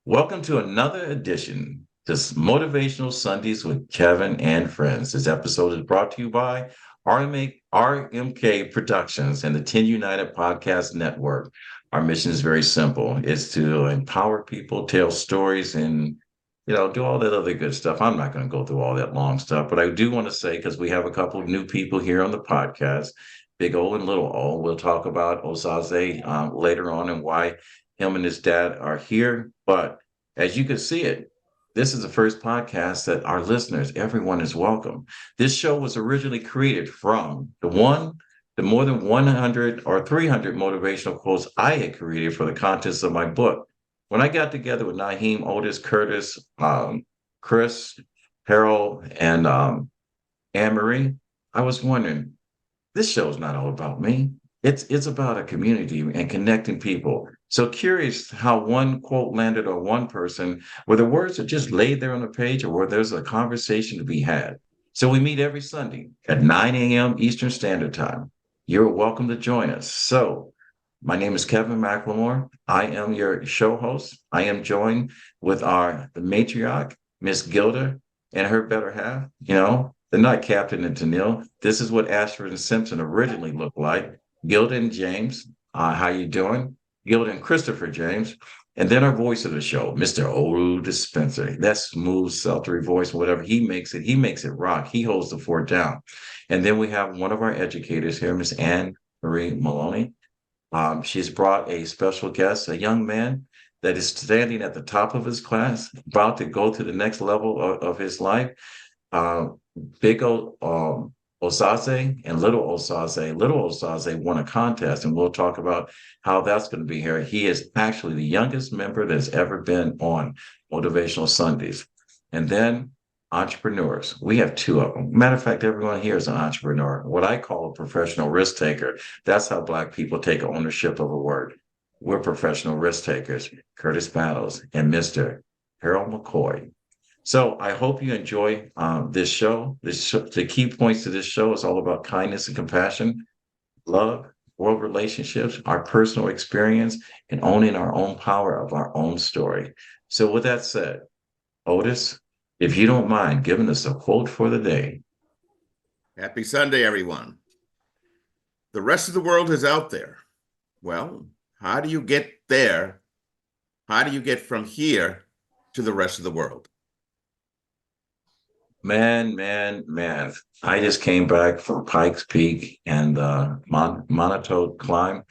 Welcome to another edition to Motivational Sundays with Kevin and Friends. This episode is brought to you by RMK Productions and the 10 United Podcast Network. Our mission is very simple. It's to empower people, tell stories, and do all that other good stuff. I'm not going to go through all that long stuff, but I do want to say, because we have a couple of new people here on the podcast, Big O and Little O. We'll talk about Osaze later on and why him and his dad are here. But as you can see it, this is the first podcast that our listeners, everyone is welcome. This show was originally created from the more than 100 or 300 motivational quotes I had created for the contents of my book. When I got together with Naheem, Otis, Curtis, Chris, Harold, and Anne Marie, I was wondering, this show is not all about me. It's about a community and connecting people. So curious how one quote landed on one person, where the words are just laid there on the page or where there's a conversation to be had. So we meet every Sunday at 9 a.m. Eastern Standard Time. You're welcome to join us. So my name is Kevin McLemore. I am your show host. I am joined with the matriarch, Miss Gilda, and her better half. They're not Captain and Tennille. This is what Ashford and Simpson originally looked like. Gilda and James, how you doing? Gilda and Christopher James. And then our voice of the show, Mr. Olu Dispenser. That smooth, sultry voice, whatever he makes it rock. He holds the fort down. And then we have one of our educators here, Miss Anne Marie Maloney. She's brought a special guest, a young man that is standing at the top of his class, about to go to the next level of his life. Big Osaze and Little Osaze. Little Osaze won a contest, and we'll talk about how that's going to be here. He is actually the youngest member that's ever been on Motivational Sundays. And then entrepreneurs. We have two of them. Matter of fact, everyone here is an entrepreneur. What I call a professional risk taker. That's how Black people take ownership of a word. We're professional risk takers. Curtis Battles and Mr. Harold McCoy. So I hope you enjoy this show. The key points to this show is all about kindness and compassion, love, world relationships, our personal experience, and owning our own power of our own story. So with that said, Otis, if you don't mind giving us a quote for the day. Happy Sunday, everyone. The rest of the world is out there. Well, how do you get there? How do you get from here to the rest of the world? Man. I just came back from Pikes Peak and Monotone climb.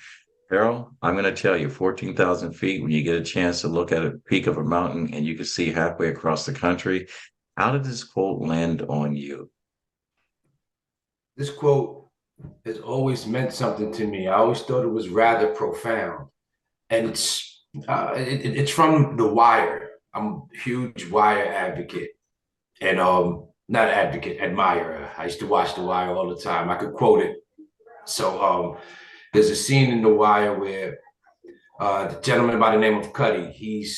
Harold, I'm going to tell you, 14,000 feet, when you get a chance to look at a peak of a mountain and you can see halfway across the country, how did this quote land on you? This quote has always meant something to me. I always thought it was rather profound. And it's from The Wire. I'm a huge Wire advocate. And not advocate, admirer. I used to watch The Wire all the time. I could quote it. So there's a scene in The Wire where the gentleman by the name of Cuddy, he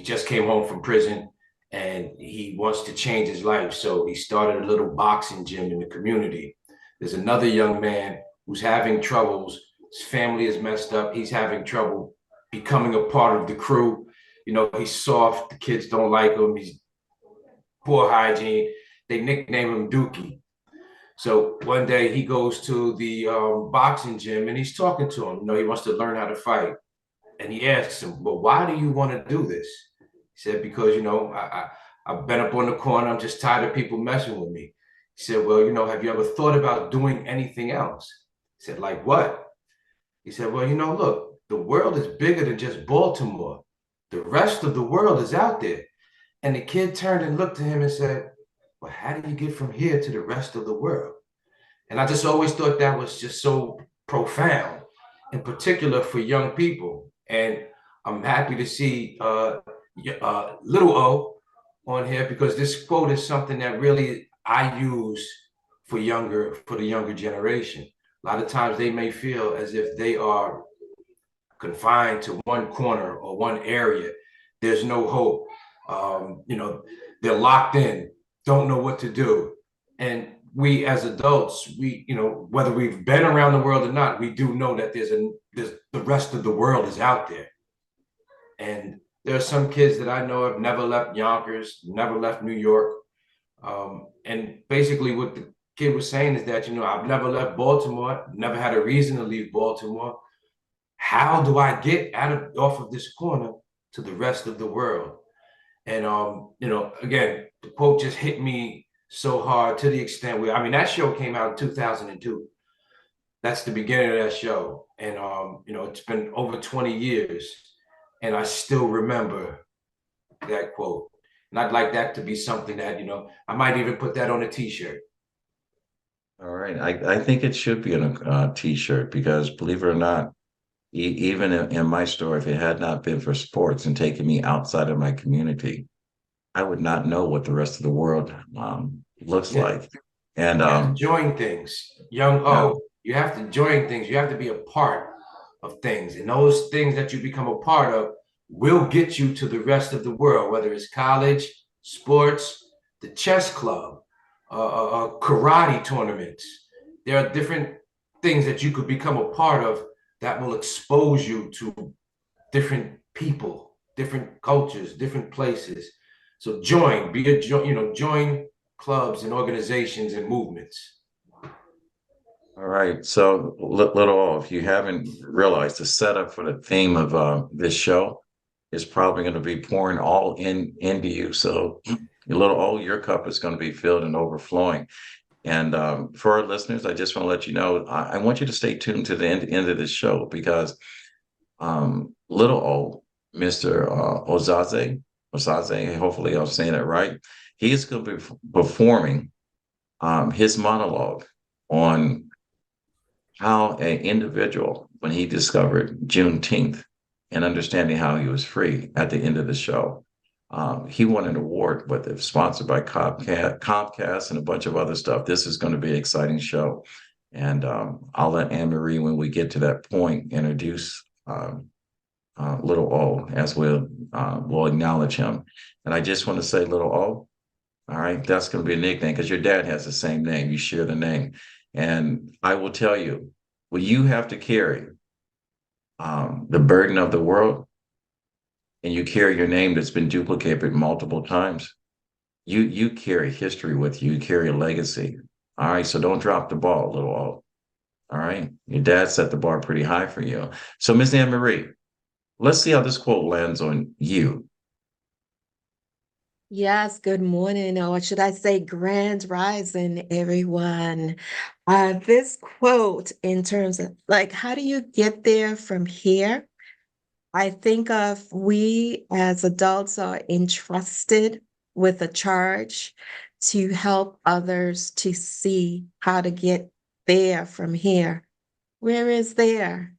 just came home from prison and he wants to change his life. So he started a little boxing gym in the community. There's another young man who's having troubles. His family is messed up. He's having trouble becoming a part of the crew. He's soft. The kids don't like him. He's poor hygiene. They nickname him Dookie. So one day he goes to the boxing gym and he's talking to him. He wants to learn how to fight. And he asks him, well, why do you want to do this? He said, because, I've been up on the corner. I'm just tired of people messing with me. He said, well, have you ever thought about doing anything else? He said, like what? He said, well, look, the world is bigger than just Baltimore. The rest of the world is out there. And the kid turned and looked at him and said, well, how do you get from here to the rest of the world? And I just always thought that was just so profound, in particular for young people. And I'm happy to see Little O on here, because this quote is something that really I use for the younger generation. A lot of times they may feel as if they are confined to one corner or one area. There's no hope. They're locked in, don't know what to do. And we as adults, whether we've been around the world or not, we do know that there's the rest of the world is out there. And there are some kids that I know have never left Yonkers, never left New York. And basically what the kid was saying is that, I've never left Baltimore, never had a reason to leave Baltimore. How do I get off of this corner to the rest of the world? And again, the quote just hit me so hard to the extent where, I mean, that show came out in 2002. That's the beginning of that show. And it's been over 20 years, and I still remember that quote. And I'd like that to be something that, I might even put that on a t-shirt. All right. I think it should be on a t-shirt because believe it or not, even in my story, if it had not been for sports and taking me outside of my community, I would not know what the rest of the world looks Yeah. like. And You have to join things. Young yeah, O, you have to join things. You have to be a part of things. And those things that you become a part of will get you to the rest of the world, whether it's college, sports, the chess club, karate tournaments. There are different things that you could become a part of that will expose you to different people, different cultures, different places. So join clubs and organizations and movements. all right. So, little, if you haven't realized, the setup for the theme of this show is probably going to be pouring all into you. So, your cup is going to be filled and overflowing. And for our listeners, I just want to let you know, I want you to stay tuned to the end of this show because little O, Mr. Osaze, hopefully I'm saying it right. He is going to be performing his monologue on how an individual, when he discovered Juneteenth and understanding how he was free at the end of the show, he won an award with it, sponsored by Comcast and a bunch of other stuff. This is going to be an exciting show. And I'll let Anne Marie, when we get to that point, introduce Little O as we'll acknowledge him. And I just want to say, Little O, all right, that's going to be a nickname because your dad has the same name. You share the name. And I will tell you, when you have to carry the burden of the world and you carry your name that's been duplicated multiple times, you carry history with you. You carry a legacy. All right, so don't drop the ball, Little O. All right, your dad set the bar pretty high for you. So, Miss Anne Marie, let's see how this quote lands on you. Yes, good morning, or should I say grand rising, everyone. This quote, in terms of like, how do you get there from here? I think of we as adults are entrusted with a charge to help others to see how to get there from here. Where is there?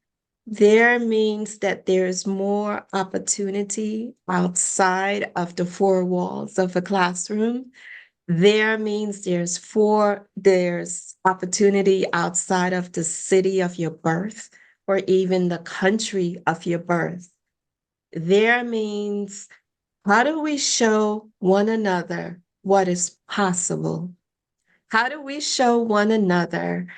There means that there's more opportunity outside of the four walls of a classroom. There means there's opportunity outside of the city of your birth or even the country of your birth. There means how do we show one another what is possible? How do we show one another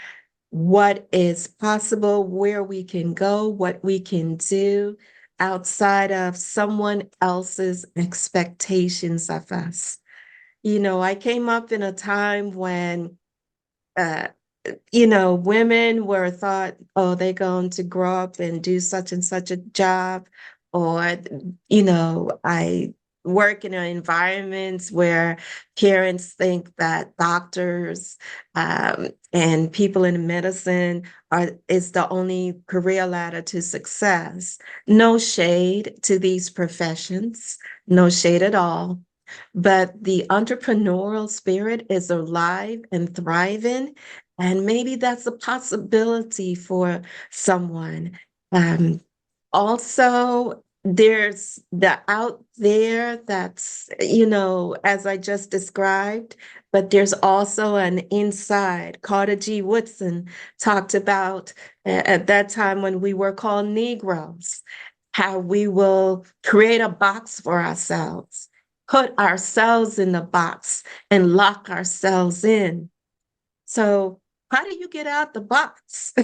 what is possible, where we can go, what we can do outside of someone else's expectations of us? I came up in a time when, uh, women were thought, oh, they're going to grow up and do such and such a job. Or, I work in environments where parents think that doctors and people in medicine is the only career ladder to success. No shade to these professions, no shade at all. But the entrepreneurial spirit is alive and thriving. And maybe that's a possibility for someone. Um, Also, there's the out there that's, as I just described, but there's also an inside. Carter G. Woodson talked about at that time when we were called Negroes, how we will create a box for ourselves, put ourselves in the box and lock ourselves in. So how do you get out the box?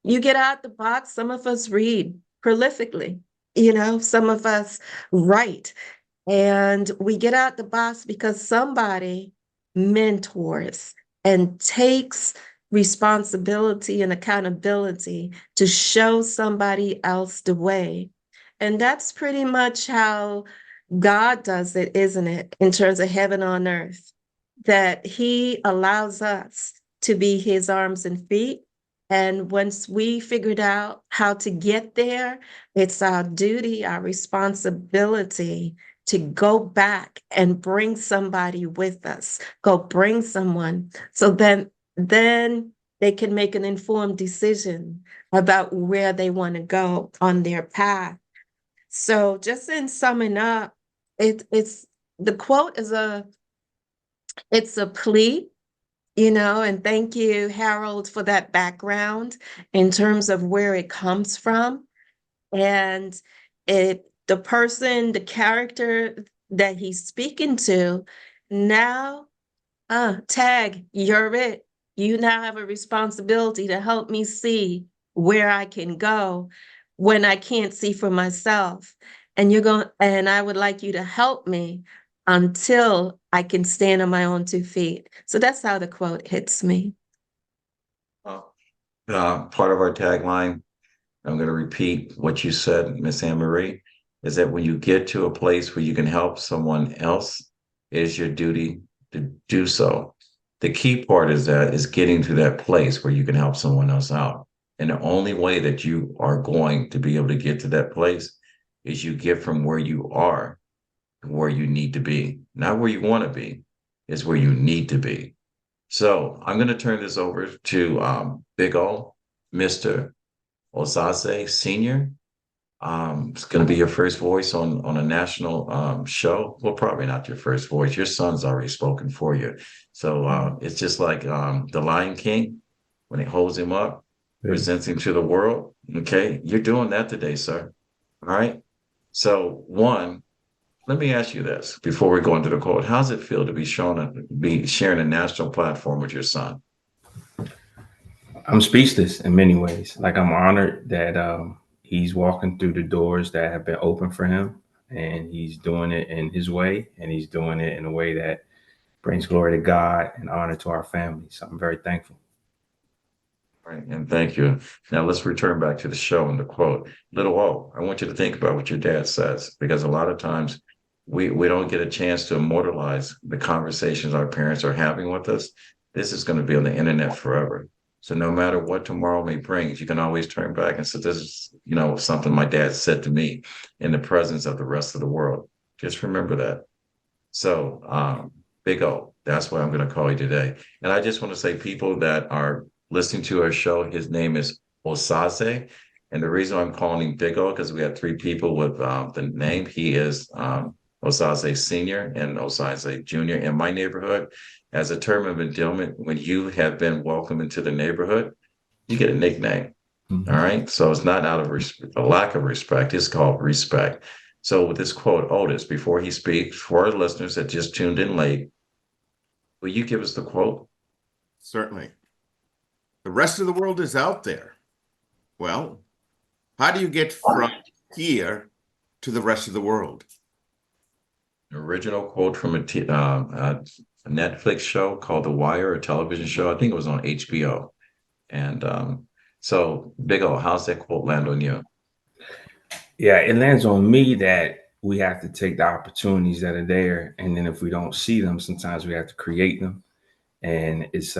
You get out the box. Some of us read prolifically. some of us write and we get out the box because somebody mentors and takes responsibility and accountability to show somebody else the way. And that's pretty much how God does it, isn't it? In terms of heaven on earth, that He allows us to be His arms and feet. And once we figured out how to get there, it's our duty, our responsibility to go back and bring somebody with us, go bring someone. So then they can make an informed decision about where they want to go on their path. So just in summing up, it's the quote is it's a plea, and thank you, Harold, for that background in terms of where it comes from. And the character that he's speaking to, now, tag, you're it. You now have a responsibility to help me see where I can go when I can't see for myself. And I would like you to help me until I can stand on my own 2 feet. So that's how the quote hits me. Part of our tagline, I'm going to repeat what you said, Miss Anne Marie, is that when you get to a place where you can help someone else, it is your duty to do so. The key part is getting to that place where you can help someone else out. And the only way that you are going to be able to get to that place is you get from where you are to where you need to be. Not where you want to be, is where you need to be. So I'm going to turn this over to Big O, Mr. Osaze Senior. It's going to be your first voice on a national show. Well, probably not your first voice. Your son's already spoken for you. So it's just like the Lion King, when he holds him up, presents him to the world. Okay, you're doing that today, sir. All right. So let me ask you this before we go into the quote. How's it feel to be sharing a national platform with your son? I'm speechless in many ways. Like, I'm honored that he's walking through the doors that have been open for him, and he's doing it in his way, and he's doing it in a way that brings glory to God and honor to our family. So I'm very thankful. Right, and thank you. Now let's return back to the show and the quote. Little O, I want you to think about what your dad says, because a lot of times we don't get a chance to immortalize the conversations our parents are having with us. This is going to be on the internet forever. So no matter what tomorrow may bring, you can always turn back and say, this is, something my dad said to me in the presence of the rest of the world. Just remember that. So Big O, that's what I'm going to call you today. And I just want to say, people that are listening to our show, his name is Osaze. And the reason I'm calling him Big O, because we have 3 people with the name. He is Osaze Senior and Osaze Junior in my neighborhood. As a term of endearment, when you have been welcomed into the neighborhood, you get a nickname. Mm-hmm. All right. So it's not out of a lack of respect. It's called respect. So with this quote, Otis, before he speaks, for our listeners that just tuned in late, will you give us the quote? Certainly. The rest of the world is out there. Well, how do you get from here to the rest of the world? An original quote from a Netflix show called The Wire, a television show. I think it was on HBO. And so, Big O, how's that quote land on you? Yeah, it lands on me that we have to take the opportunities that are there. And then if we don't see them, sometimes we have to create them. And it's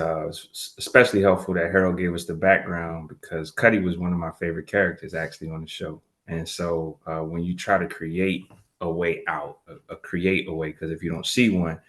especially helpful that Harold gave us the background, because Cuddy was one of my favorite characters actually on the show. And so when you try to create a way out, create a way, because if you don't see one,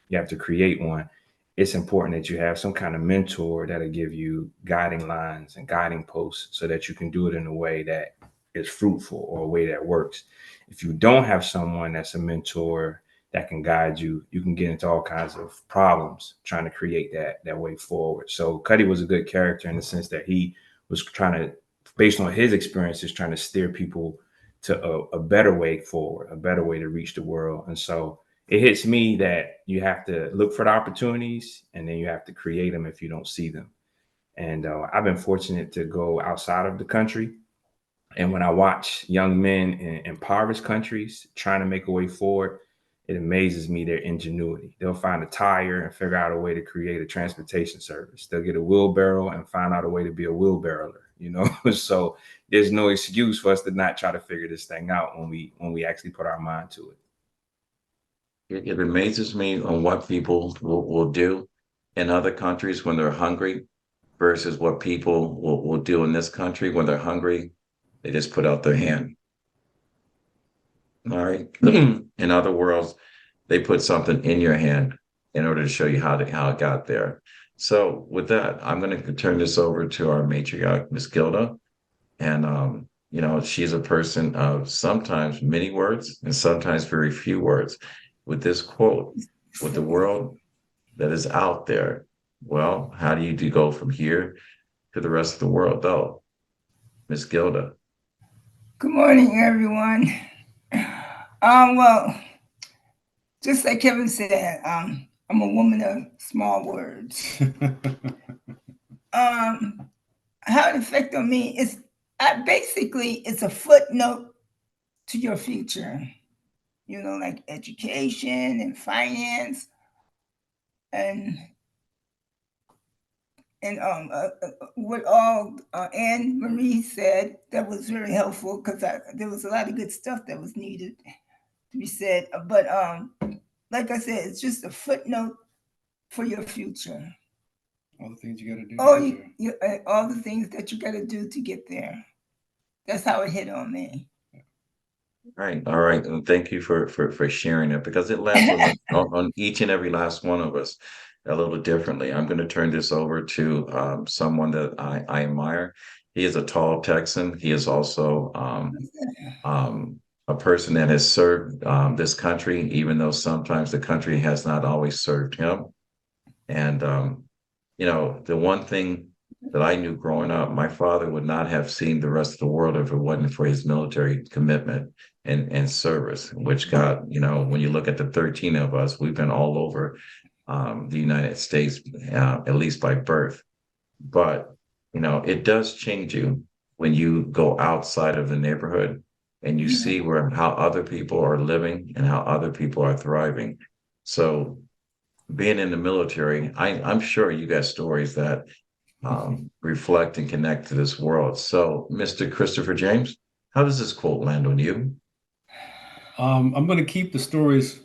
you have to create one. It's important that you have some kind of mentor that'll give you guiding lines and guiding posts so that you can do it in a way that is fruitful or a way that works. If you don't have someone that's a mentor that can guide you, you can get into all kinds of problems trying to create that way forward. So Cuddy was a good character in the sense that he was trying to, based on his experiences, trying to steer people to a better way forward, a better way to reach the world. And so it hits me that you have to look for the opportunities, and then you have to create them if you don't see them. And I've been fortunate to go outside of the country And when I watch young men in impoverished countries trying to make a way forward, it amazes me their ingenuity. They'll find a tire and figure out a way to create a transportation service. They'll get a wheelbarrow and find out a way to be a wheelbarrower, you know? So there's no excuse for us to not try to figure this thing out when we actually put our mind to it. It amazes me on what people will do in other countries when they're hungry versus what people will do in this country when they're hungry. They just put out their hand. All right. In other words, they put something in your hand in order to show you how it got there. So with that, I'm going to turn this over to our matriarch, Miss Gilda. And she's a person of sometimes many words and sometimes very few words. With this quote, with the world that is out there, well, how do you go from here to the rest of the world, though? Miss Gilda. Good morning, everyone. Well, just like Kevin said, I'm a woman of small words. How it affected on me is basically it's a footnote to your future. You know, like education and finance, and what all Anne Marie said that was very helpful because there was a lot of good stuff that was needed to be said. But like I said, it's just a footnote for your future. All the things you got to do. All the things that you got to do to get there. That's how it hit on me. All right, and thank you for sharing it because it lands on each and every last one of us a little differently. I'm going to turn this over to someone that I admire. He is a tall Texan. He is also a person that has served this country, even though sometimes the country has not always served him. And the one thing that I knew growing up, my father would not have seen the rest of the world if it wasn't for his military commitment and service, which got, when you look at the 13 of us, we've been all over the United States, at least by birth. But, it does change you when you go outside of the neighborhood and you see how other people are living and how other people are thriving. So being in the military, I'm sure you got stories that reflect and connect to this world. So, Mr. Christopher James, how does this quote land on you? I'm going to keep the stories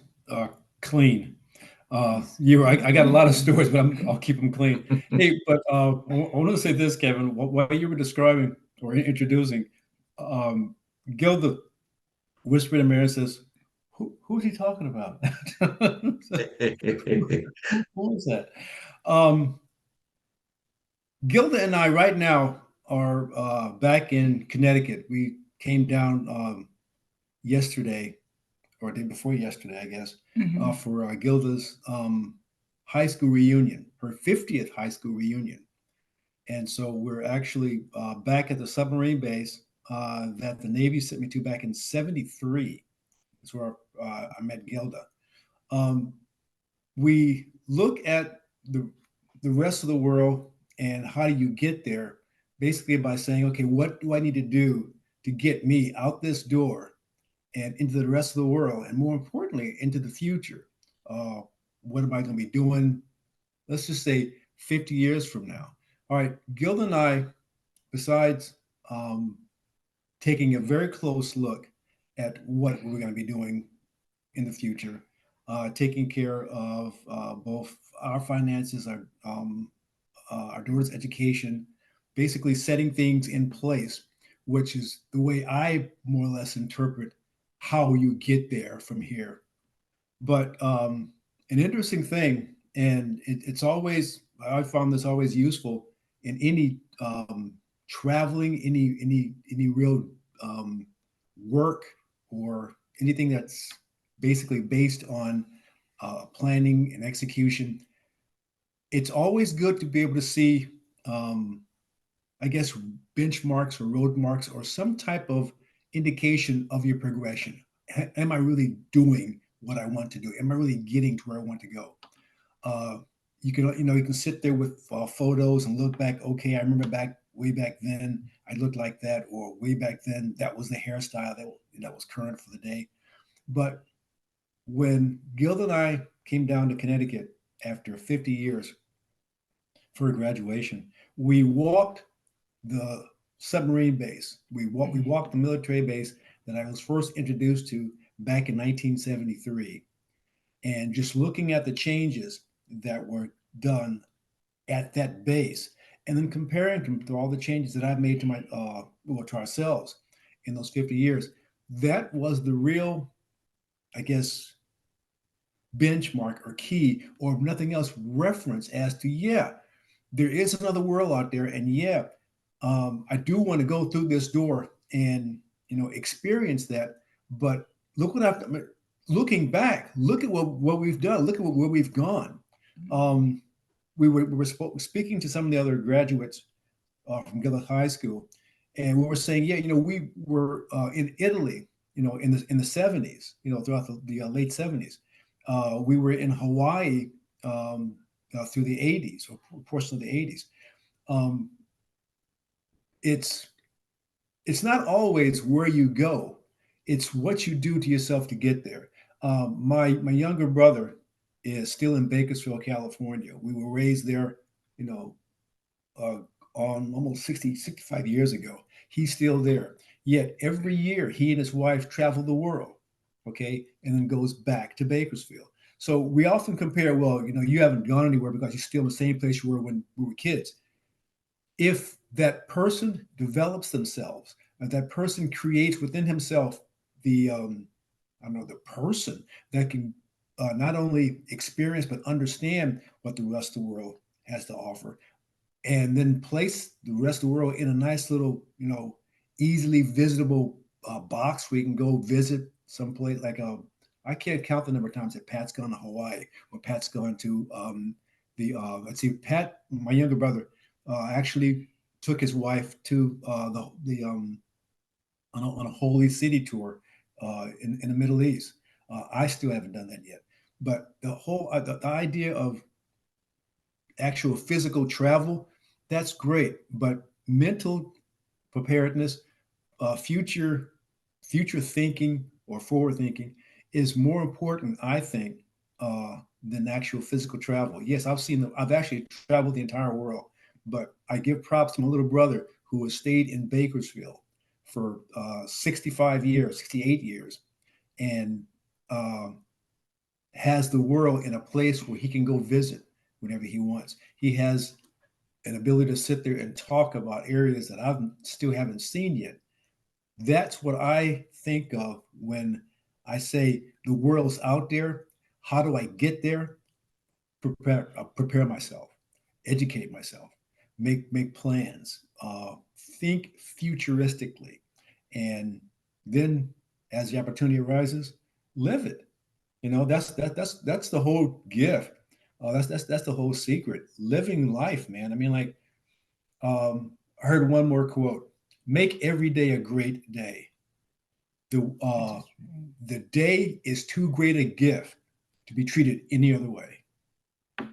clean. I got a lot of stories, but I'll keep them clean. Hey, but I want to say this, Kevin. What you were describing or introducing, Gilda whispered in Mary says, "Who's he talking about? Who is that?" Gilda and I right now are back in Connecticut. We came down yesterday, or day before yesterday, I guess, for Gilda's high school reunion, her 50th high school reunion. And so we're actually back at the submarine base that the Navy sent me to back in '73. That's where I met Gilda. We look at the rest of the world and how do you get there, basically by saying, okay, what do I need to do to get me out this door and into the rest of the world, and more importantly, into the future? What am I going to be doing? Let's just say 50 years from now. All right, Gilda and I, besides taking a very close look at what we're going to be doing in the future, taking care of both our finances, our daughter's education, basically setting things in place, which is the way I more or less interpret how you get there from here. But an interesting thing, and it's always, I found this always useful in any traveling, any real work or anything that's basically based on planning and execution. It's always good to be able to see, I guess, benchmarks or road marks or some type of indication of your progression. Am I really doing what I want to do? Am I really getting to where I want to go? You can sit there with photos and look back. Okay, I remember back way back then I looked like that, or way back then that was the hairstyle that was current for the day. But when Gilda and I came down to Connecticut after 50 years for graduation, we walked the submarine base. We walked the military base that I was first introduced to back in 1973. And just looking at the changes that were done at that base, and then comparing them to all the changes that I've made to my to ourselves in those 50 years, that was the real, I guess, benchmark or key, or if nothing else, reference as to, yeah, there is another world out there, and yeah, I do want to go through this door and experience that. But look what I've done. Looking back, look at what we've done. Look at where we've gone. We were speaking to some of the other graduates from Gillett High School, and we were saying, yeah, we were in Italy, in the 70s, throughout the late 70s. We were in Hawaii through the 80s, or portion of the 80s. It's not always where you go; it's what you do to yourself to get there. My younger brother is still in Bakersfield, California. We were raised there, on almost 65 years ago. He's still there. Yet every year he and his wife travel the world, okay, and then goes back to Bakersfield. So we often compare, well, you haven't gone anywhere because you're still in the same place you were when we were kids. If that person develops themselves, and that person creates within himself the the person that can not only experience but understand what the rest of the world has to offer, and then place the rest of the world in a nice little, easily visitable box where you can go visit someplace like I can't count the number of times that Pat's gone to Hawaii, or Pat's gone to let's see, Pat, my younger brother, actually took his wife to on a holy city tour in the Middle East. I still haven't done that yet. But the whole the idea of actual physical travel, that's great. But mental preparedness, future thinking or forward thinking is more important, I think, than actual physical travel. Yes, I've actually traveled the entire world, but I give props to my little brother who has stayed in Bakersfield for 65 years, 68 years, and has the world in a place where he can go visit whenever he wants. He has an ability to sit there and talk about areas that I still haven't seen yet. That's what I think of when I say the world's out there. How do I get there? Prepare myself, educate myself, make plans, think futuristically, and then as the opportunity arises, live it. That's the whole gift. That's the whole secret. Living life, man. I mean, like, I heard one more quote: "Make every day a great day. The day is too great a gift to be treated any other way."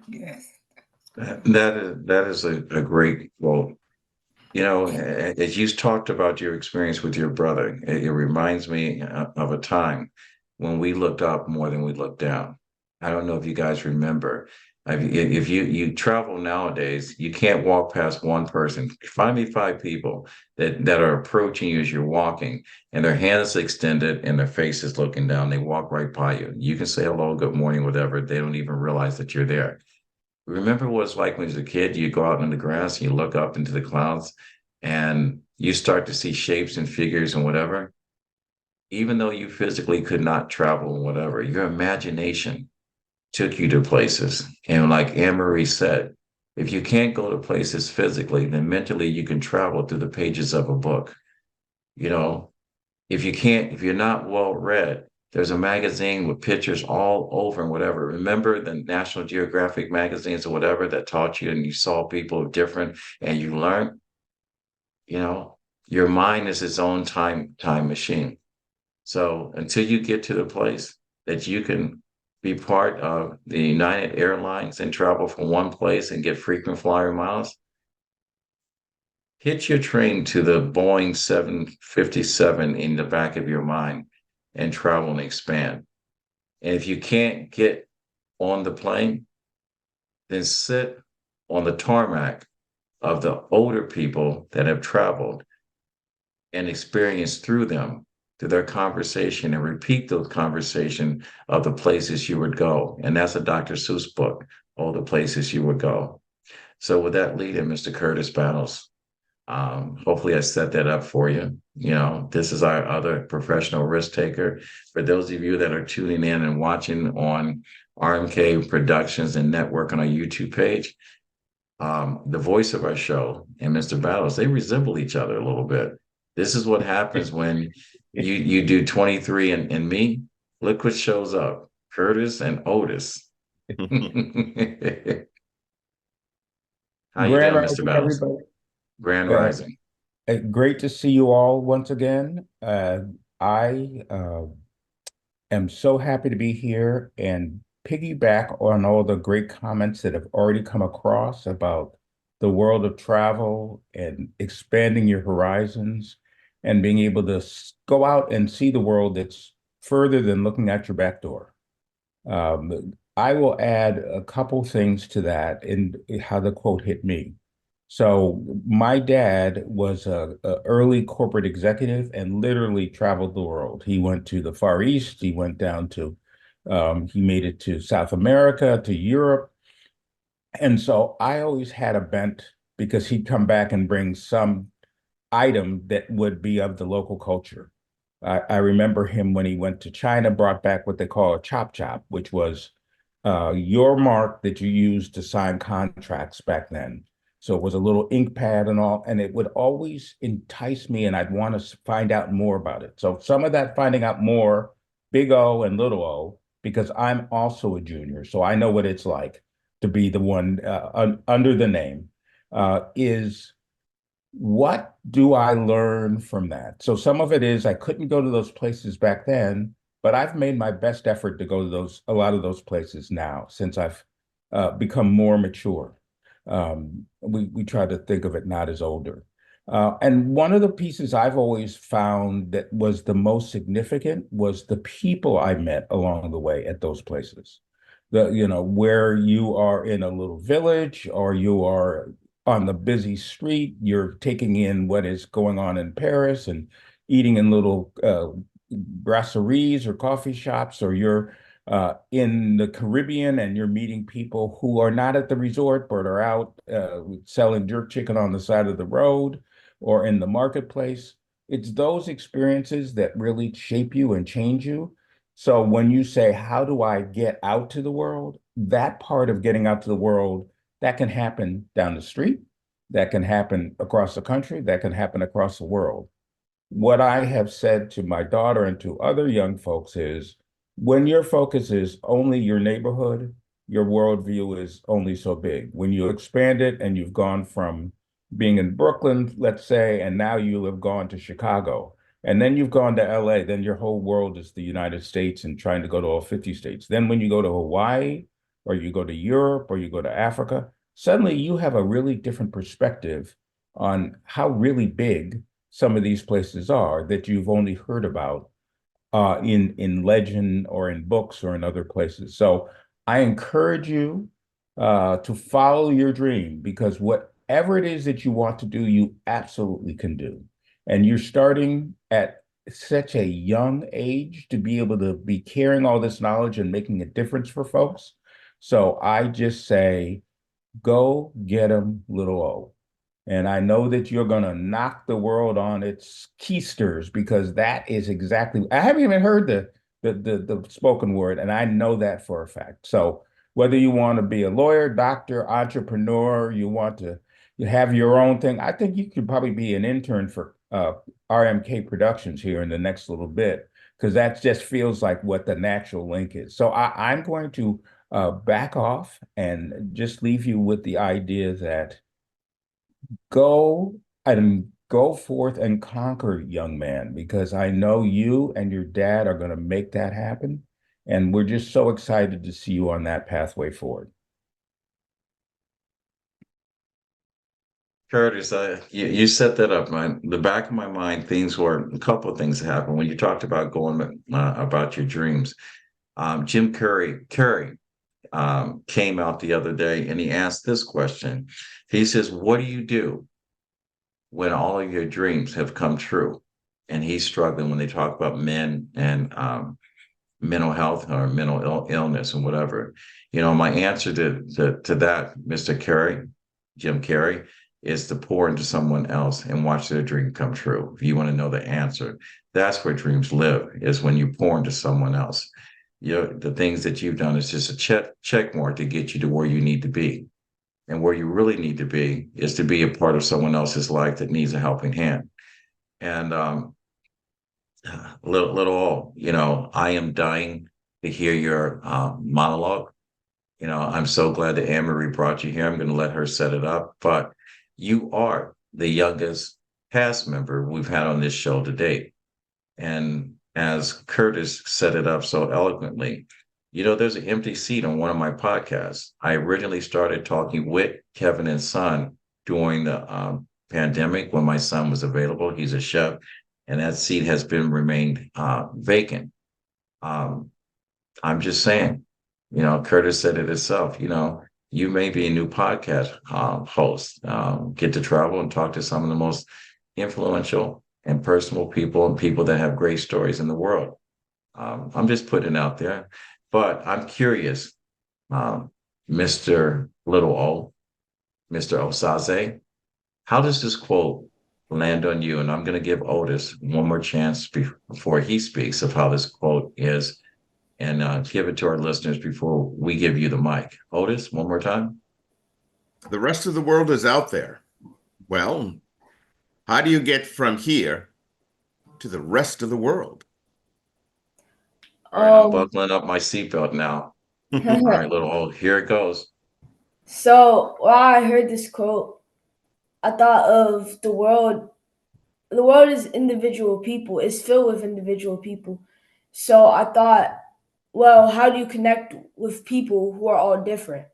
Yes. That is a great quote. As you talked about your experience with your brother, it reminds me of a time when we looked up more than we looked down. I don't know if you guys remember. If you travel nowadays, you can't walk past one person. Find me five people that are approaching you as you're walking, and their hands extended and their face is looking down. They walk right by you. You can say hello, good morning, whatever. They don't even realize that you're there. Remember what it's like when you're a kid, you go out in the grass and you look up into the clouds and you start to see shapes and figures and whatever. Even though you physically could not travel and whatever, your imagination took you to places. And like Anne Marie said, if you can't go to places physically, then mentally you can travel through the pages of a book. If you're not well read, there's a magazine with pictures all over and whatever. Remember the National Geographic magazines or whatever that taught you and you saw people different and you learned, your mind is its own time machine. So until you get to the place that you can be part of the United Airlines and travel from one place and get frequent flyer miles, Hitch your train to the Boeing 757 in the back of your mind and travel and expand. And if you can't get on the plane, then sit on the tarmac of the older people that have traveled and experience through them, through their conversation, and repeat those conversation of the places you would go. And that's a Dr. Seuss book, all the places you would go. So with that lead in, Mr. Curtis Battles, hopefully I set that up for you. You know, this is our other professional risk taker. For those of you that are tuning in and watching on RMK Productions and Network on our YouTube page, the voice of our show and Mr. Battles, they resemble each other a little bit. This is what happens when you do 23 and me. Look what shows up. Curtis and Otis. How you Grand doing, Mr. Rising, Battles? everybody. Grand Rising. Great to see you all once again. I am so happy to be here and piggyback on all the great comments that have already come across about the world of travel and expanding your horizons and being able to go out and see the world that's further than looking at your back door. I will add a couple things to that and how the quote hit me. So my dad was a early corporate executive and literally traveled the world. He went to the Far East. He went down to, he made it to South America, to Europe. And so I always had a bent because he'd come back and bring some item that would be of the local culture. I remember him when he went to China, brought back what they call a chop chop, which was your mark that you used to sign contracts back then. So it was a little ink pad and all, and it would always entice me and I'd want to find out more about it. So some of that finding out more, big O and little O, because I'm also a junior, so I know what it's like to be the one under the name, is what do I learn from that? So some of it is I couldn't go to those places back then, but I've made my best effort to go to a lot of those places now since I've become more mature. We try to think of it not as older. And one of the pieces I've always found that was the most significant was the people I met along the way at those places. Where you are in a little village or you are on the busy street, you're taking in what is going on in Paris and eating in little brasseries or coffee shops, or you're in the Caribbean and you're meeting people who are not at the resort but are out selling jerk chicken on the side of the road or in the marketplace. It's those experiences that really shape you and change you. So when you say, how do I get out to the world? That part of getting out to the world, that can happen down the street, that can happen across the country, that can happen across the world. What I have said to my daughter and to other young folks is, when your focus is only your neighborhood, your worldview is only so big. When you expand it and you've gone from being in Brooklyn, let's say, and now you have gone to Chicago, and then you've gone to LA, then your whole world is the United States and trying to go to all 50 states. Then when you go to Hawaii, or you go to Europe, or you go to Africa, suddenly you have a really different perspective on how really big some of these places are that you've only heard about in legend or in books or in other places. So I encourage you to follow your dream, because whatever it is that you want to do, you absolutely can do. And you're starting at such a young age to be able to be carrying all this knowledge and making a difference for folks. So I just say, go get them, little O. And I know that you're going to knock the world on its keisters, because that is exactly, I haven't even heard the spoken word, and I know that for a fact. So whether you want to be a lawyer, doctor, entrepreneur, you want to have your own thing, I think you could probably be an intern for RMK Productions here in the next little bit, because that just feels like what the natural link is. So I'm going to back off and just leave you with the idea that go forth and conquer, young man, because I know you and your dad are going to make that happen. And we're just so excited to see you on that pathway forward. Curtis, you set that up. The back of my mind, a couple of things happened when you talked about going about your dreams. Jim Curry came out the other day and he asked this question. He says, "What do you do when all of your dreams have come true?" And he's struggling when they talk about men and mental health or mental illness and whatever. My answer to that, Mr. Carey, Jim Carrey, is to pour into someone else and watch their dream come true. If you want to know the answer, that's where dreams live, is when you pour into someone else. The things that you've done is just a check mark to get you to where you need to be. And where you really need to be is to be a part of someone else's life that needs a helping hand. And I am dying to hear your monologue. I'm so glad that Anne-Marie brought you here. I'm going to let her set it up. But you are the youngest cast member we've had on this show to date. And as Curtis set it up so eloquently, there's an empty seat on one of my podcasts. I originally started talking with Kevin and Son during the pandemic when my son was available. He's a chef, and that seat has remained vacant. I'm just saying, Curtis said it himself, you may be a new podcast host, get to travel and talk to some of the most influential and personal people and people that have great stories in the world. I'm just putting it out there, but I'm curious, Mr. Little O, Mr. Osaze, how does this quote land on you? And I'm going to give Otis one more chance before he speaks of how this quote is, and give it to our listeners before we give you the mic. Otis, one more time. The rest of the world is out there. Well, how do you get from here to the rest of the world? All right, I'm buckling up my seatbelt now. All right, Little O, here it goes. So while I heard this quote, I thought of the world. The world is individual people. It's filled with individual people. So I thought, well, how do you connect with people who are all different?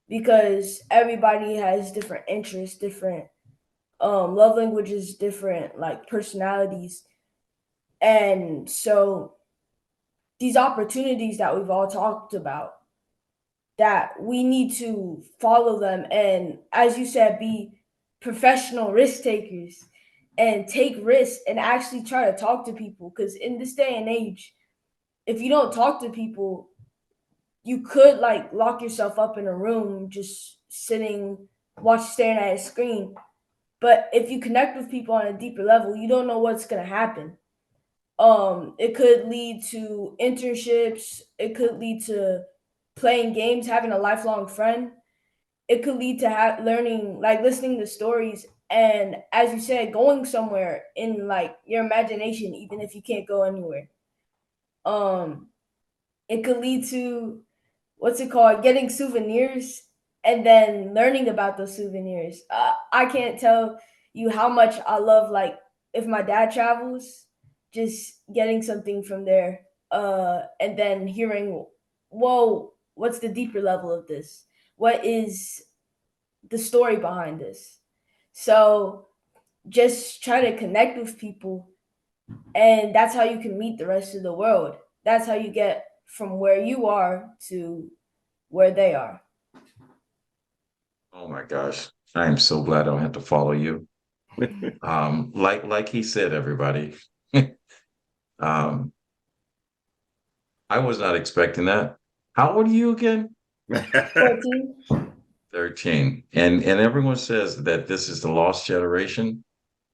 Because everybody has different interests, different love languages, different like personalities. And so these opportunities that we've all talked about, that we need to follow them. And as you said, be professional risk takers and take risks and actually try to talk to people. Because in this day and age, if you don't talk to people, you could like lock yourself up in a room just sitting, staring at a screen. But if you connect with people on a deeper level, you don't know what's going to happen. It could lead to internships. It could lead to playing games, having a lifelong friend. It could lead to learning, like listening to stories. And as you said, going somewhere in like your imagination, even if you can't go anywhere. It could lead to, getting souvenirs and then learning about those souvenirs. I can't tell you how much I love, like, if my dad travels, just getting something from there, and then hearing, whoa, what's the deeper level of this? What is the story behind this? So just try to connect with people, and that's how you can meet the rest of the world. That's how you get from where you are to where they are. Oh my gosh. I am so glad I don't have to follow you. Like he said, everybody. I was not expecting that. How old are you again? 14. 13. And everyone says that this is the lost generation.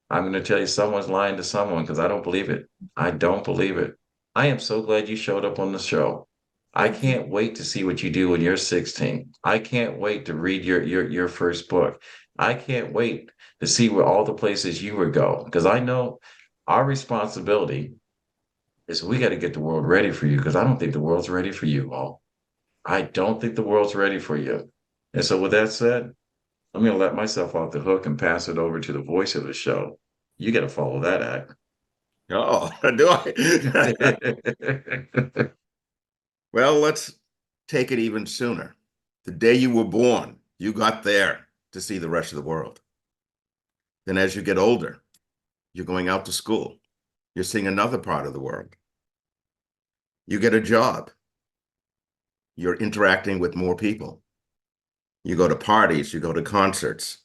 I'm going to tell you, someone's lying to someone, because I don't believe it. I don't believe it. I am so glad you showed up on the show. I can't wait to see what you do when you're 16. I can't wait to read your first book. I can't wait to see where all the places you would go, because I know our responsibility is we got to get the world ready for you, because I don't think the world's ready for you all. I don't think the world's ready for you. And so with that said, I'm going to let myself off the hook and pass it over to the voice of the show. You got to follow that act. Oh, do I? Well, let's take it even sooner. The day you were born, you got there to see the rest of the world. Then as you get older, you're going out to school. You're seeing another part of the world. You get a job. You're interacting with more people. You go to parties, you go to concerts.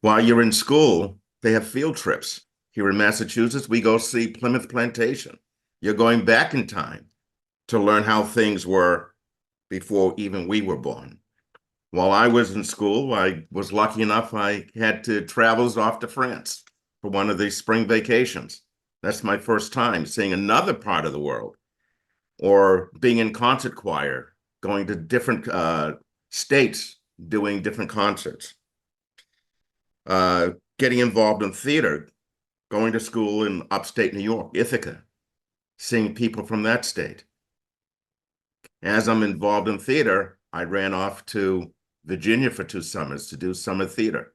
While you're in school, they have field trips. Here in Massachusetts, we go see Plymouth Plantation. You're going back in time to learn how things were before even we were born. While I was in school, I was lucky enough, I had to travel off to France for one of these spring vacations. That's my first time seeing another part of the world, or being in concert choir, going to different states, doing different concerts, getting involved in theater, going to school in upstate New York, Ithaca, seeing people from that state. As I'm involved in theater, I ran off to Virginia for 2 summers to do summer theater,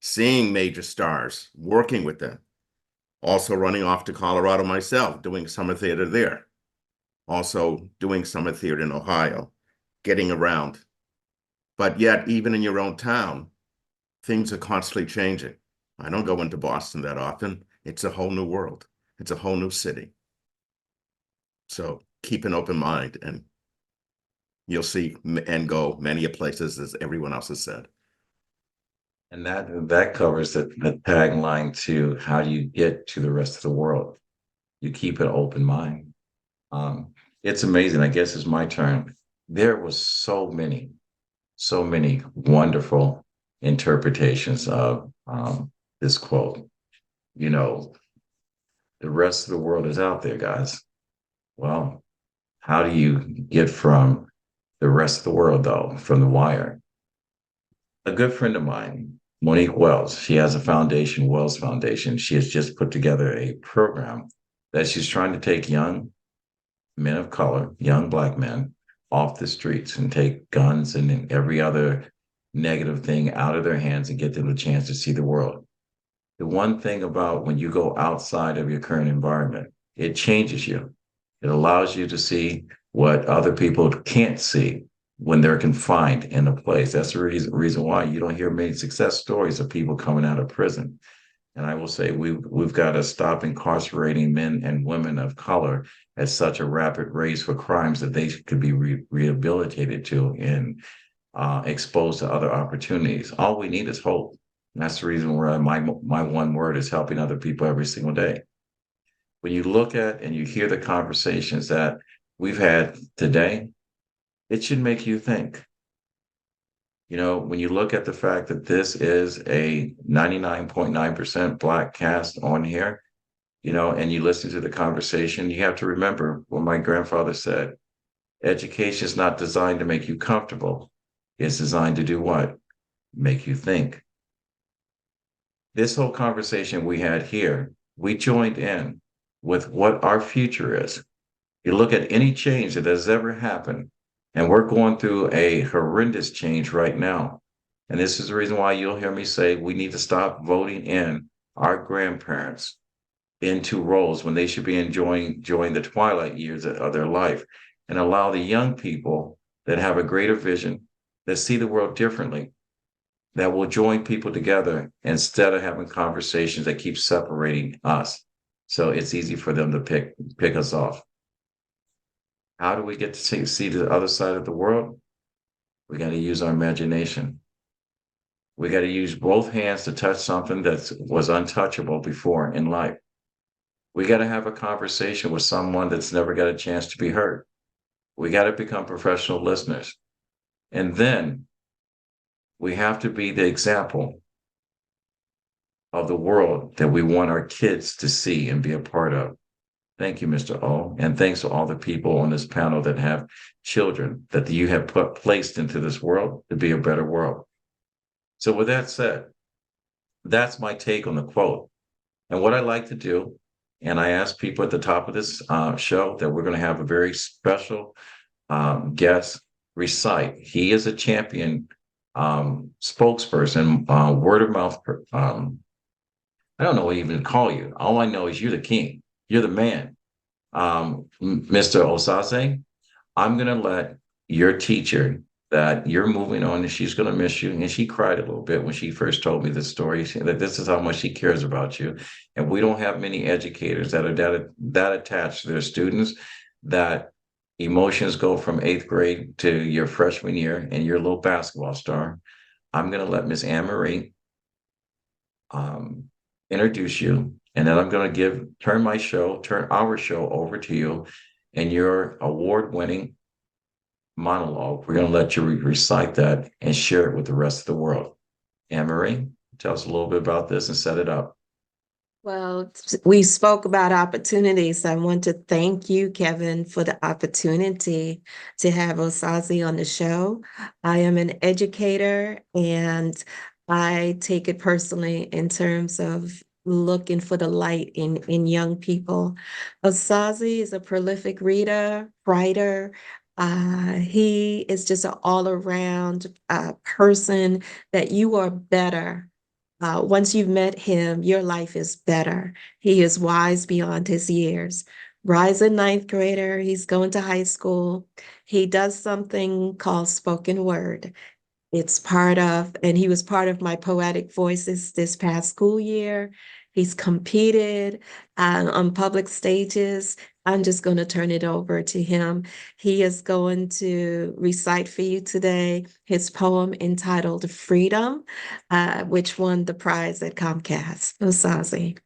seeing major stars, working with them. Also running off to Colorado myself, doing summer theater there. Also doing summer theater in Ohio, getting around. But yet, even in your own town, things are constantly changing. I don't go into Boston that often. It's a whole new world. It's a whole new city. So keep an open mind, and you'll see and go many places, as everyone else has said. And that covers the tagline to how do you get to the rest of the world? You keep an open mind. It's amazing. I guess it's my turn. There was so many wonderful interpretations of this quote. You know, the rest of the world is out there, guys. Well, how do you get from the rest of the world, though, from The Wire? A good friend of mine, Monique Wells, she has a foundation, Wells Foundation. She has just put together a program that she's trying to take young men of color, young Black men, off the streets and take guns and every other negative thing out of their hands and get them a chance to see the world. The one thing about when you go outside of your current environment, it changes you. It allows you to see what other people can't see when they're confined in a place. That's the reason why you don't hear many success stories of people coming out of prison. And I will say we've got to stop incarcerating men and women of color at such a rapid rate for crimes that they could be rehabilitated to and exposed to other opportunities. All we need is hope. And that's the reason why my one word is helping other people every single day. When you look at and you hear the conversations that we've had today, it should make you think. You know, when you look at the fact that this is a 99.9% Black cast on here, you know, and you listen to the conversation, you have to remember what my grandfather said. Education is not designed to make you comfortable. It's designed to do what? Make you think. This whole conversation we had here, we joined in with what our future is. You look at any change that has ever happened, and we're going through a horrendous change right now. And this is the reason why you'll hear me say we need to stop voting in our grandparents into roles when they should be enjoying the twilight years of their life, and allow the young people that have a greater vision, that see the world differently, that will join people together instead of having conversations that keep separating us. So it's easy for them to pick us off. How do we get to see the other side of the world? We got to use our imagination. We got to use both hands to touch something that was untouchable before in life. We got to have a conversation with someone that's never got a chance to be heard. We got to become professional listeners. And then we have to be the example of the world that we want our kids to see and be a part of. Thank you, Mr. O. And thanks to all the people on this panel that have children that you have placed into this world to be a better world. So with that said, that's my take on the quote. And what I like to do, and I ask people at the top of this show that we're going to have a very special guest recite. He is a champion spokesperson, word of mouth. I don't know what even to call you. All I know is you're the king. You're the man. Mr. Osase, I'm going to let your teacher that you're moving on and she's going to miss you. And she cried a little bit when she first told me this story, that this is how much she cares about you. And we don't have many educators that are that attached to their students, that emotions go from 8th grade to your freshman year and you're a little basketball star. I'm going to let Miss Anne Marie introduce you, and then I'm going to turn our show over to you and your award-winning monologue. We're going to let you recite that and share it with the rest of the world. Anne Marie, tell us a little bit about this and set it up. Well, we spoke about opportunities. I want to thank you, Kevin, for the opportunity to have Osazi on the show. I am an educator, and I take it personally in terms of looking for the light in young people. Osazi is a prolific reader, writer. He is just an all-around person that you are better. Once you've met him, your life is better. He is wise beyond his years. Rising 9th grader, he's going to high school. He does something called spoken word. And he was part of my Poetic Voices this past school year. He's competed on public stages. I'm just going to turn it over to him. He is going to recite for you today his poem entitled Freedom, which won the prize at Comcast. Osazi.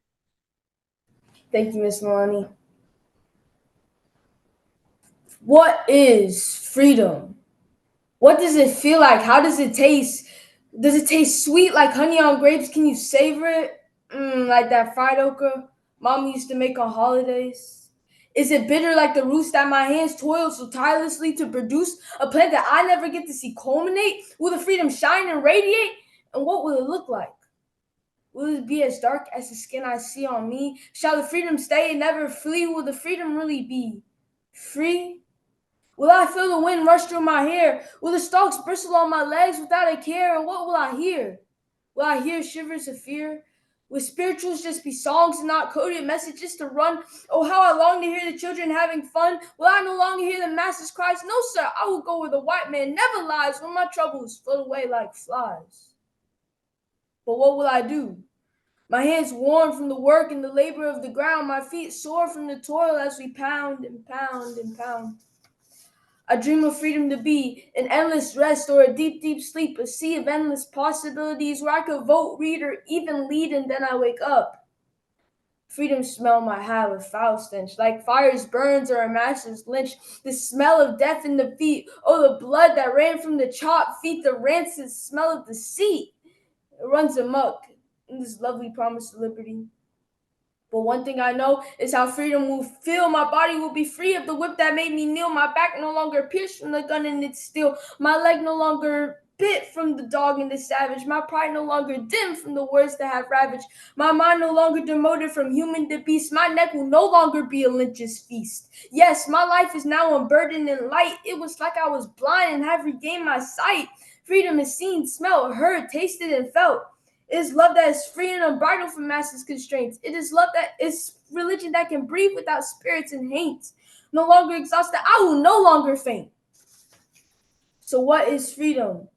Thank you, Miss Maloney. What is freedom? What does it feel like? How does it taste? Does it taste sweet like honey on grapes? Can you savor it? Like that fried okra Mom used to make on holidays? Is it bitter like the roots that my hands toil so tirelessly to produce? A plant that I never get to see culminate? Will the freedom shine and radiate? And what will it look like? Will it be as dark as the skin I see on me? Shall the freedom stay and never flee? Will the freedom really be free? Will I feel the wind rush through my hair? Will the stalks bristle on my legs without a care? And what will I hear? Will I hear shivers of fear? Will spirituals just be songs and not coded messages to run? Oh, how I long to hear the children having fun. Will I no longer hear the masses cries? No, sir, I will go where the white man never lies, when my troubles float away like flies. But what will I do? My hands worn from the work and the labor of the ground, my feet sore from the toil as we pound and pound and pound. I dream of freedom to be an endless rest or a deep, deep sleep, a sea of endless possibilities where I could vote, read, or even lead, and then I wake up. Freedom smell my hat with foul stench, like fires burns or a master's lynch. The smell of death in the feet, oh, the blood that ran from the chopped feet, the rancid smell of deceit. It runs amok in this lovely promise of liberty. But one thing I know is how freedom will feel. My body will be free of the whip that made me kneel. My back no longer pierced from the gun and its steel. My leg no longer bit from the dog and the savage. My pride no longer dim from the words that have ravaged. My mind no longer demoted from human to beast. My neck will no longer be a lynch's feast. Yes, my life is now unburdened and light. It was like I was blind and have regained my sight. Freedom is seen, smelled, heard, tasted, and felt. It is love that is free and unbridled from master's constraints. It is love that is religion that can breathe without spirits and haints. No longer exhausted, I will no longer faint. So what is freedom?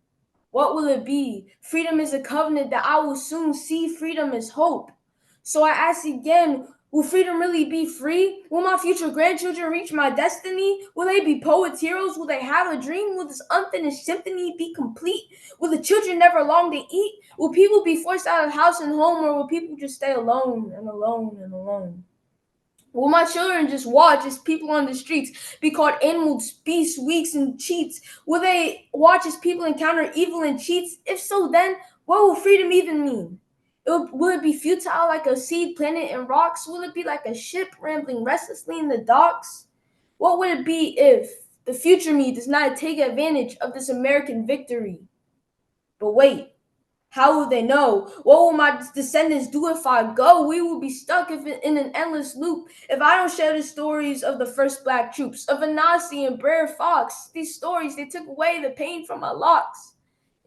What will it be? Freedom is a covenant that I will soon see. Freedom is hope. So I ask again, will freedom really be free? Will my future grandchildren reach my destiny? Will they be poets, heroes? Will they have a dream? Will this unfinished symphony be complete? Will the children never long to eat? Will people be forced out of house and home, or will people just stay alone and alone and alone? Will my children just watch as people on the streets be called animals, beasts, weaks, and cheats? Will they watch as people encounter evil and cheats? If so, then what will freedom even mean? Will it be futile like a seed planted in rocks? Will it be like a ship rambling restlessly in the docks? What would it be if the future me does not take advantage of this American victory? But wait. How will they know? What will my descendants do if I go? We will be stuck in an endless loop if I don't share the stories of the first black troops, of Anansi and Brer Fox. These stories, they took away the pain from my locks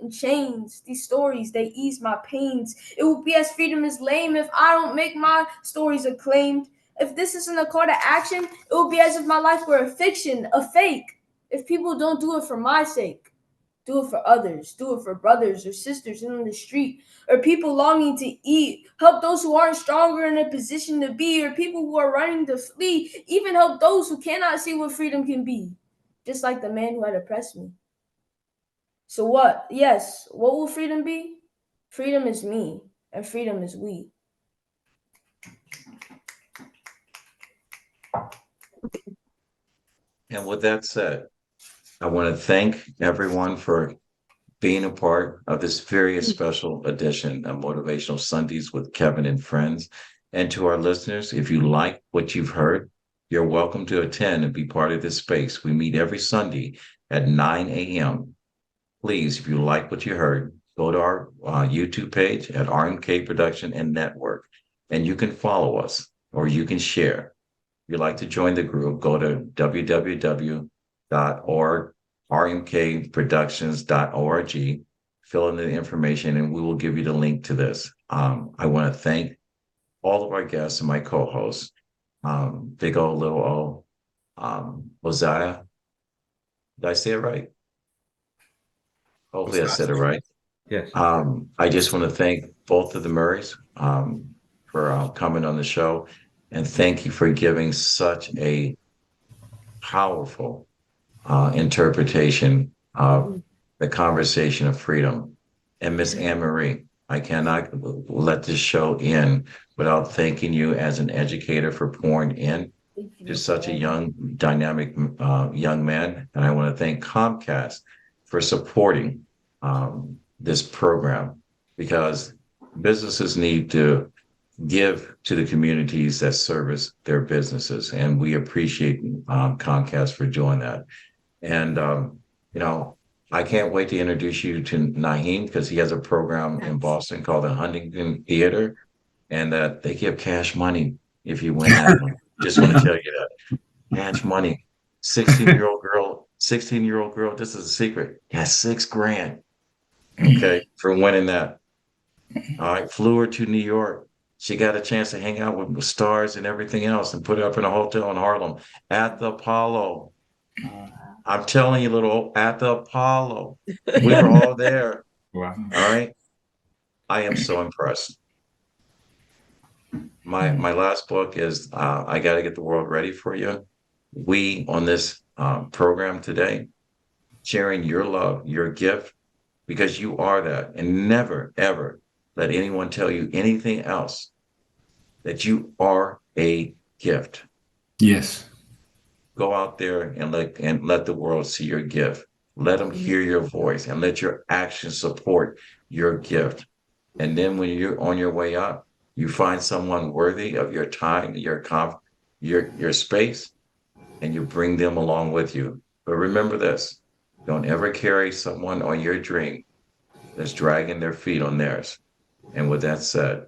and chains. These stories, they ease my pains. It will be as freedom is lame if I don't make my stories acclaimed. If this isn't a call to action, it will be as if my life were a fiction, a fake, if people don't do it for my sake. Do it for others. Do it for brothers or sisters in the street, or people longing to eat. Help those who aren't stronger in a position to be, or people who are running to flee. Even help those who cannot see what freedom can be, just like the man who had oppressed me. So what? Yes, what will freedom be? Freedom is me, and freedom is we. And with that said, I want to thank everyone for being a part of this very special edition of Motivational Sundays with Kevin and Friends. And to our listeners, if you like what you've heard, you're welcome to attend and be part of this space. We meet every Sunday at 9 a.m. Please, if you like what you heard, go to our YouTube page at RMK Production and Network, and you can follow us or you can share. If you'd like to join the group, go to www.org rmkproductions.org, fill in the information, and we will give you the link to this. I want to thank all of our guests and my co-hosts, Big O, Little O, Ozaya. Did I say it right? Hopefully I said it right. Yes. I just want to thank both of the Murrays for coming on the show, and thank you for giving such a powerful interpretation of the conversation of freedom. And Miss Anne Marie, I cannot let this show end without thanking you as an educator for pouring in to such a young, dynamic young man. And I want to thank Comcast for supporting this program, because businesses need to give to the communities that service their businesses. And we appreciate Comcast for doing that. And, I can't wait to introduce you to Naheem, because he has a program in Boston called the Huntington Theater, and that they give cash money if you win that one. Just want to tell you that. Cash money. 16-year-old girl, this is a secret, has $6,000, okay, for winning that. All right, flew her to New York. She got a chance to hang out with stars and everything else, and put her up in a hotel in Harlem at the Apollo. I'm telling you, at the Apollo. We were all there. Wow. All right. I am so impressed. My last book is I Got to Get the World Ready for You. We, on this program today, sharing your love, your gift, because you are that. And never, ever let anyone tell you anything else, that you are a gift. Yes. Go out there and let the world see your gift. Let them hear your voice, and let your actions support your gift. And then when you're on your way up, you find someone worthy of your time, your space, and you bring them along with you. But remember this: don't ever carry someone on your dream that's dragging their feet on theirs. And with that said,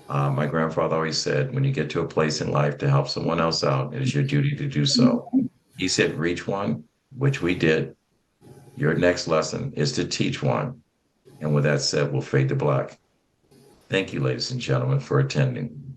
my grandfather always said, when you get to a place in life to help someone else out, it is your duty to do so. He said, reach one, which we did. Your next lesson is to teach one. And with that said, we'll fade to black. Thank you, ladies and gentlemen, for attending.